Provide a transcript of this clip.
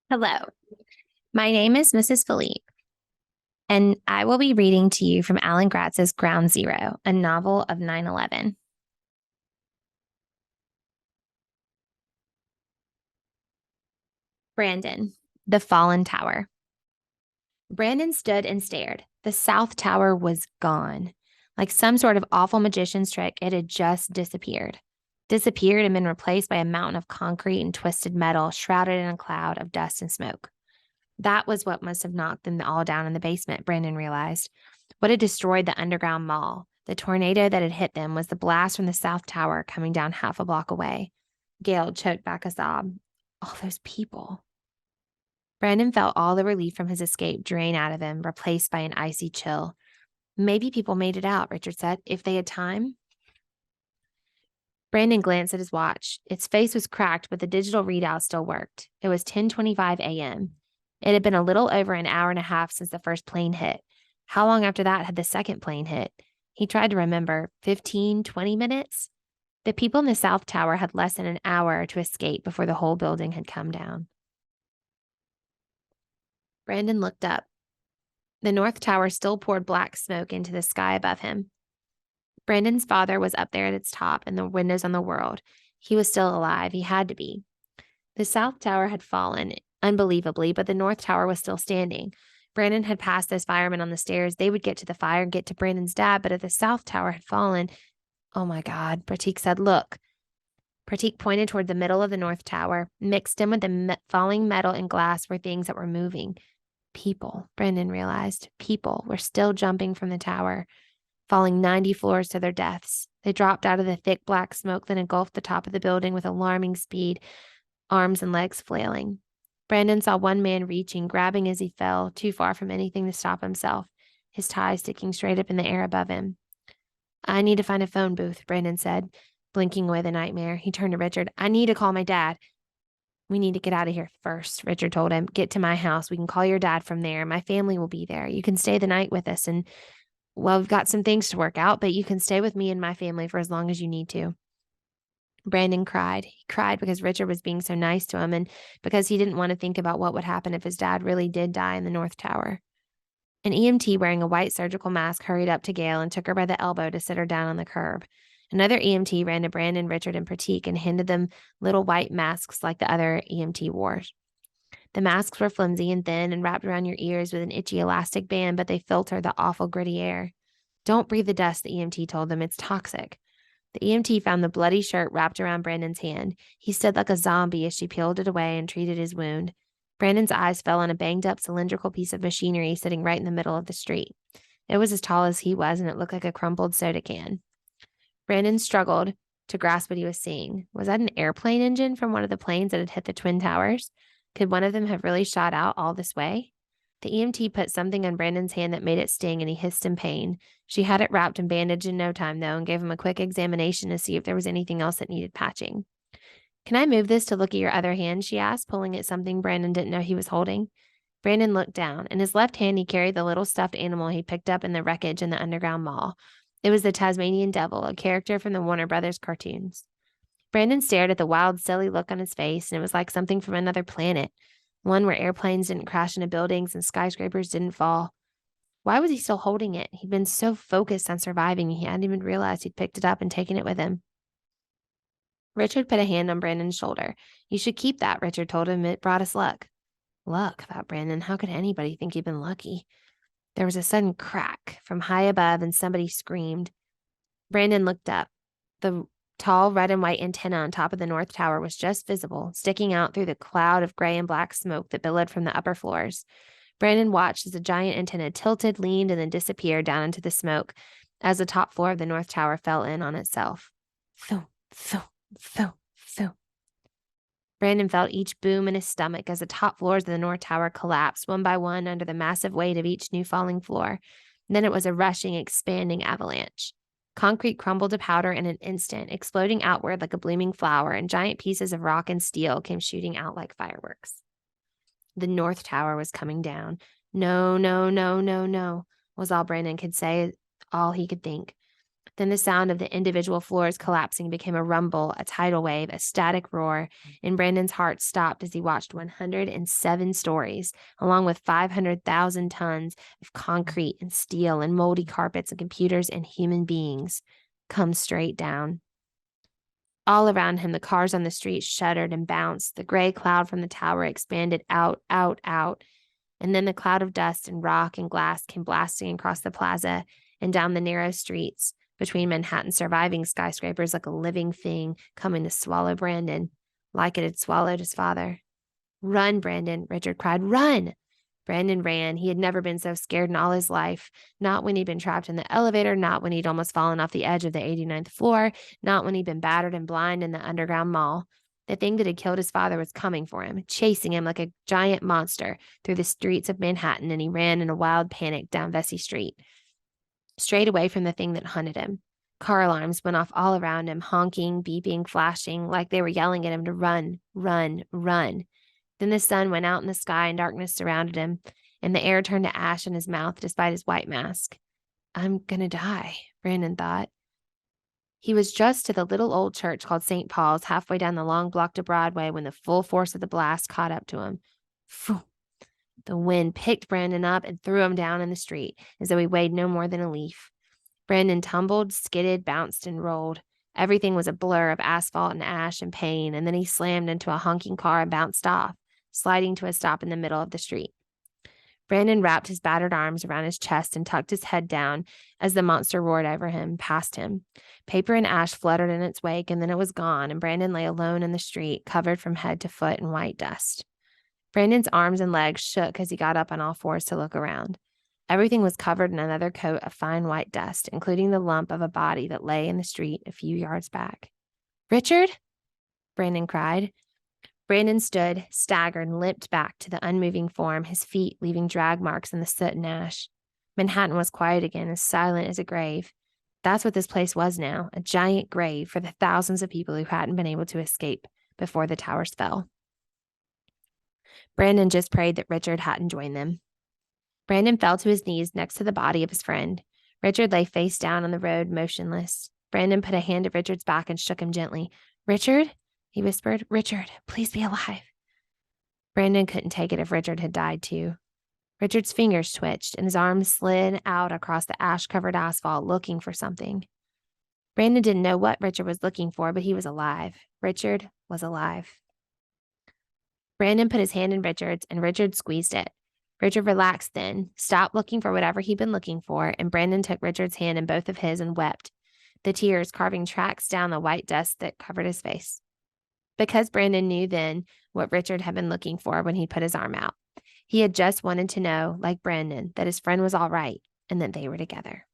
Hello, my name is Mrs. Philippe, and I will be reading to you from Alan Gratz's Ground Zero, a novel of 9/11. Brandon, the Fallen Tower. Brandon stood and stared. The South Tower was gone. Like some sort of awful magician's trick, it had just disappeared. Disappeared and been replaced by a mountain of concrete and twisted metal shrouded in a cloud of dust and smoke. That was what must have knocked them all down in the basement, Brandon realized. What had destroyed the underground mall, the tornado that had hit them, was the blast from the South Tower coming down half a block away. Gail choked back a sob. All those people. Brandon felt all the relief from his escape drain out of him, replaced by an icy chill. Maybe people made it out, Richard said, if they had time. Brandon glanced at his watch. Its face was cracked, but the digital readout still worked. It was 10:25 a.m. It had been a little over an hour and a half since the first plane hit. How long after that had the second plane hit? He tried to remember. 15, 20 minutes? The people in the South Tower had less than an hour to escape before the whole building had come down. Brandon looked up. The North Tower still poured black smoke into the sky above him. Brandon's father was up there at its top and the windows on the world. He was still alive. He had to be. The South Tower had fallen, unbelievably, but the North Tower was still standing. Brandon had passed those firemen on the stairs. They would get to the fire and get to Brandon's dad, but if the South Tower had fallen, oh my God, Pratik said, look. Pratik pointed toward the middle of the North Tower. Mixed in with the falling metal and glass were things that were moving. People, Brandon realized. People were still jumping from the tower, falling 90 floors to their deaths. They dropped out of the thick black smoke that engulfed the top of the building with alarming speed, arms and legs flailing. Brandon saw one man reaching, grabbing as he fell, too far from anything to stop himself, his tie sticking straight up in the air above him. I need to find a phone booth, Brandon said, blinking away the nightmare. He turned to Richard. I need to call my dad. We need to get out of here first, Richard told him. Get to my house. We can call your dad from there. My family will be there. You can stay the night with us and, well, we've got some things to work out, but you can stay with me and my family for as long as you need to. Brandon cried. He cried because Richard was being so nice to him and because he didn't want to think about what would happen if his dad really did die in the North Tower. An EMT wearing a white surgical mask hurried up to Gail and took her by the elbow to sit her down on the curb. Another EMT ran to Brandon, Richard, and Pratik and handed them little white masks like the other EMT wore. The masks were flimsy and thin and wrapped around your ears with an itchy elastic band, but they filtered the awful gritty air. Don't breathe the dust, the EMT told them. It's toxic. The EMT found the bloody shirt wrapped around Brandon's hand. He stood like a zombie as she peeled it away and treated his wound. Brandon's eyes fell on a banged-up cylindrical piece of machinery sitting right in the middle of the street. It was as tall as he was, and it looked like a crumpled soda can. Brandon struggled to grasp what he was seeing. Was that an airplane engine from one of the planes that had hit the Twin Towers? Could one of them have really shot out all this way? The EMT put something on Brandon's hand that made it sting, and he hissed in pain. She had it wrapped and bandaged in no time, though, and gave him a quick examination to see if there was anything else that needed patching. Can I move this to look at your other hand? She asked, pulling at something Brandon didn't know he was holding. Brandon looked down. In his left hand, he carried the little stuffed animal he picked up in the wreckage in the underground mall. It was the Tasmanian Devil, a character from the Warner Brothers cartoons. Brandon stared at the wild, silly look on his face, and it was like something from another planet, one where airplanes didn't crash into buildings and skyscrapers didn't fall. Why was he still holding it? He'd been so focused on surviving, he hadn't even realized he'd picked it up and taken it with him. Richard put a hand on Brandon's shoulder. You should keep that, Richard told him. It brought us luck. Luck, thought Brandon. How could anybody think he'd been lucky? There was a sudden crack from high above, and somebody screamed. Brandon looked up. The tall red and white antenna on top of the North Tower was just visible, sticking out through the cloud of gray and black smoke that billowed from the upper floors. Brandon watched as the giant antenna tilted, leaned, and then disappeared down into the smoke as the top floor of the North Tower fell in on itself. Thump, thump, thump, thump. Brandon felt each boom in his stomach as the top floors of the North Tower collapsed one by one under the massive weight of each new falling floor. Then it was a rushing, expanding avalanche. Concrete crumbled to powder in an instant, exploding outward like a blooming flower, and giant pieces of rock and steel came shooting out like fireworks. The North Tower was coming down. No, no, no, no, no, was all Brandon could say, all he could think. Then the sound of the individual floors collapsing became a rumble, a tidal wave, a static roar, and Brandon's heart stopped as he watched 107 stories, along with 500,000 tons of concrete and steel and moldy carpets and computers and human beings, come straight down. All around him, the cars on the street shuddered and bounced. The gray cloud from the tower expanded out, out, out. And then the cloud of dust and rock and glass came blasting across the plaza and down the narrow streets between Manhattan's surviving skyscrapers like a living thing coming to swallow Brandon, like it had swallowed his father. "Run, Brandon," Richard cried. "Run!" Brandon ran. He had never been so scared in all his life. Not when he'd been trapped in the elevator, not when he'd almost fallen off the edge of the 89th floor, not when he'd been battered and blind in the underground mall. The thing that had killed his father was coming for him, chasing him like a giant monster through the streets of Manhattan, and he ran in a wild panic down Vesey Street, straight away from the thing that hunted him. Car alarms went off all around him, honking, beeping, flashing, like they were yelling at him to run, run, run. Then the sun went out in the sky and darkness surrounded him, and the air turned to ash in his mouth despite his white mask. "I'm gonna die," Brandon thought. He was just to the little old church called St. Paul's, halfway down the long block to Broadway, when the full force of the blast caught up to him. Phew! The wind picked Brandon up and threw him down in the street, as though he weighed no more than a leaf. Brandon tumbled, skidded, bounced, and rolled. Everything was a blur of asphalt and ash and pain, and then he slammed into a honking car and bounced off, sliding to a stop in the middle of the street. Brandon wrapped his battered arms around his chest and tucked his head down as the monster roared over him, past him. Paper and ash fluttered in its wake, and then it was gone, and Brandon lay alone in the street, covered from head to foot in white dust. Brandon's arms and legs shook as he got up on all fours to look around. Everything was covered in another coat of fine white dust, including the lump of a body that lay in the street a few yards back. "Richard?" Brandon cried. Brandon stood, staggered, and limped back to the unmoving form, his feet leaving drag marks in the soot and ash. Manhattan was quiet again, as silent as a grave. That's what this place was now, a giant grave for the thousands of people who hadn't been able to escape before the towers fell. Brandon just prayed that Richard hadn't joined them. Brandon fell to his knees next to the body of his friend. Richard lay face down on the road, motionless. Brandon put a hand to Richard's back and shook him gently. "Richard?" he whispered. "Richard, please be alive." Brandon couldn't take it if Richard had died too. Richard's fingers twitched and his arms slid out across the ash-covered asphalt looking for something. Brandon didn't know what Richard was looking for, but he was alive. Richard was alive. Brandon put his hand in Richard's, and Richard squeezed it. Richard relaxed then, stopped looking for whatever he'd been looking for, and Brandon took Richard's hand in both of his and wept, the tears carving tracks down the white dust that covered his face. Because Brandon knew then what Richard had been looking for when he put his arm out. He had just wanted to know, like Brandon, that his friend was all right and that they were together.